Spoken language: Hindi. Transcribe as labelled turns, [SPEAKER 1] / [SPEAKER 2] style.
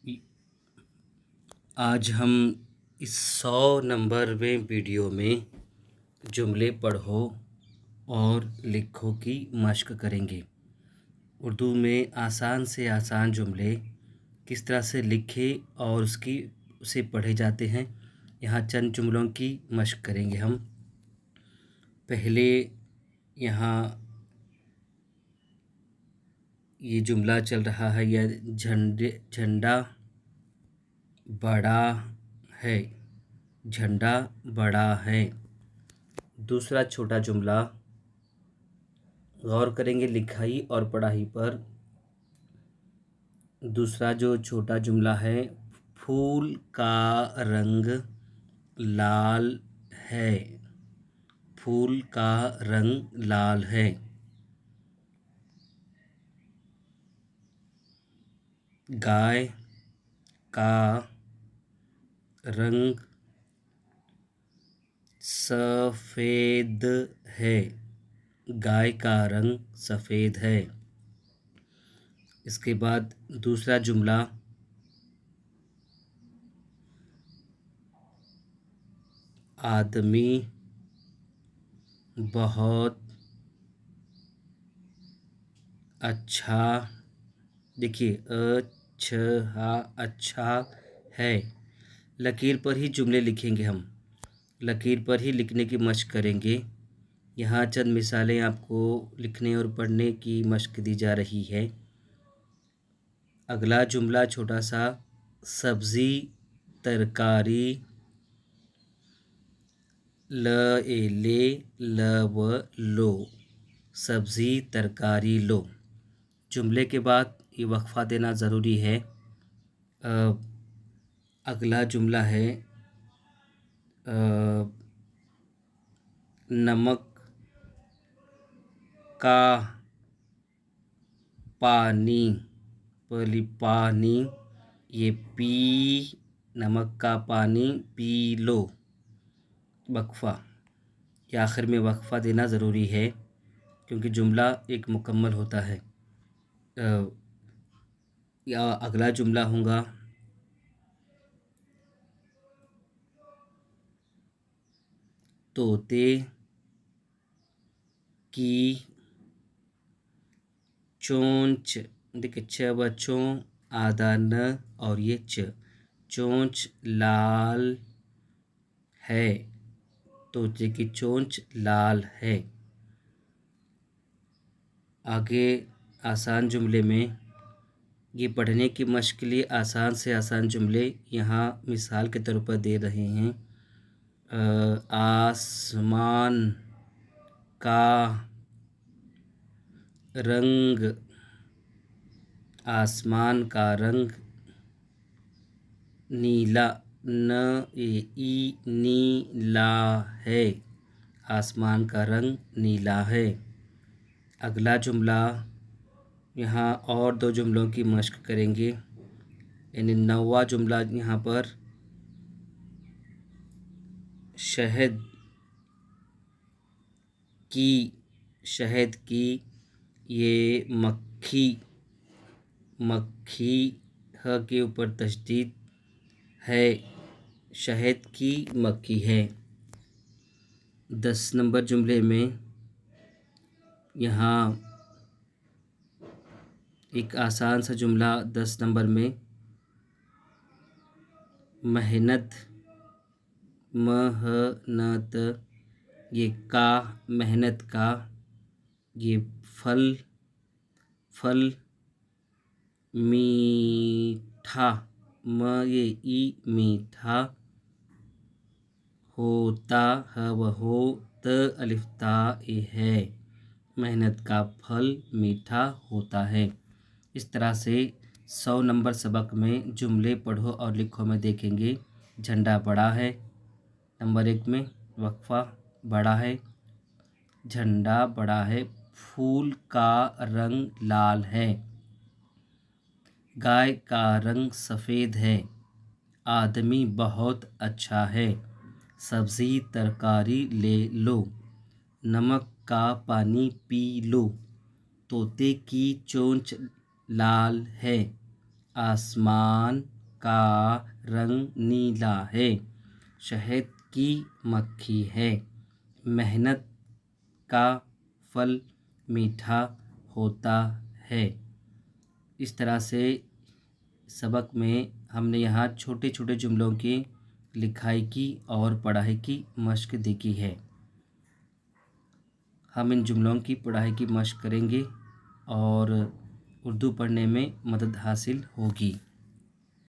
[SPEAKER 1] इ- आज हम इस 100 नंबरवें वीडियो में जुमले पढ़ो और लिखो की मश्क करेंगे। उर्दू में आसान से आसान जुमले किस तरह से लिखे और उसे पढ़े जाते हैं। यहाँ चंद जुमलों की मश्क करेंगे हम। पहले यहाँ ये जुमला चल रहा है, यह झंडा बड़ा है। झंडा बड़ा है। दूसरा छोटा जुमला, गौर करेंगे लिखाई और पढ़ाई पर। दूसरा जो छोटा जुमला है, फूल का रंग लाल है। फूल का रंग लाल है। गाय का रंग सफ़ेद है। गाय का रंग सफ़ेद है। इसके बाद दूसरा जुमला, आदमी बहुत अच्छा, देखिए अच्छा है। लकीर पर ही जुमले लिखेंगे हम। लकीर पर ही लिखने की मश्क करेंगे। यहाँ चंद मिसालें आपको लिखने और पढ़ने की मश्क दी जा रही है। अगला जुमला छोटा सा, सब्ज़ी तरकारी लो। सब्ज़ी तरकारी लो। जुमले के बाद ये वक्फ़ा देना ज़रूरी है। अगला जुमला है, नमक का पानी। पहली पानी, ये पी, नमक का पानी पी लो। वक्फ़ा, ये आखिर में वक्फ़ा देना ज़रूरी है क्योंकि जुमला एक मुकम्मल होता है। या अगला जुमला होगा, तोते की चोंच। देखिए छ बच्चों, आधा न और ये चोंच लाल है। तोते की चोंच लाल है। आगे आसान जुमले में, ये पढ़ने की मश्क के लिए आसान से आसान जुमले यहाँ मिसाल के तौर पर दे रहे हैं। आसमान का रंग, आसमान का रंग नीला, नीला है। आसमान का रंग नीला है। अगला जुमला, यहाँ और दो जुमलों की मश्क करेंगे। यानी 9वां जुमला यहाँ पर, शहद की ये मक्खी ह के ऊपर तशदीद है। शहद की मक्खी है। 10 नंबर जुमले में यहाँ एक आसान सा जुमला 10 नंबर में, मेहनत ये का, मेहनत का, ये फल मीठा, ये ई मीठा होता है। वो त अलिफ ता ए है। मेहनत का फल मीठा होता है। इस तरह से 100 नंबर सबक में जुमले पढ़ो और लिखो में देखेंगे। झंडा बड़ा है, नंबर 1 में वक्फ़ा बड़ा है। झंडा बड़ा है। फूल का रंग लाल है। गाय का रंग सफ़ेद है। आदमी बहुत अच्छा है। सब्ज़ी तरकारी ले लो। नमक का पानी पी लो। तोते की चोंच लाल है। आसमान का रंग नीला है। शहद की मक्खी है। मेहनत का फल मीठा होता है। इस तरह से सबक में हमने यहाँ छोटे छोटे जुमलों की लिखाई की और पढ़ाई की मश्क देखी है। हम इन जुमलों की पढ़ाई की मश्क करेंगे और उर्दू पढ़ने में मदद हासिल होगी।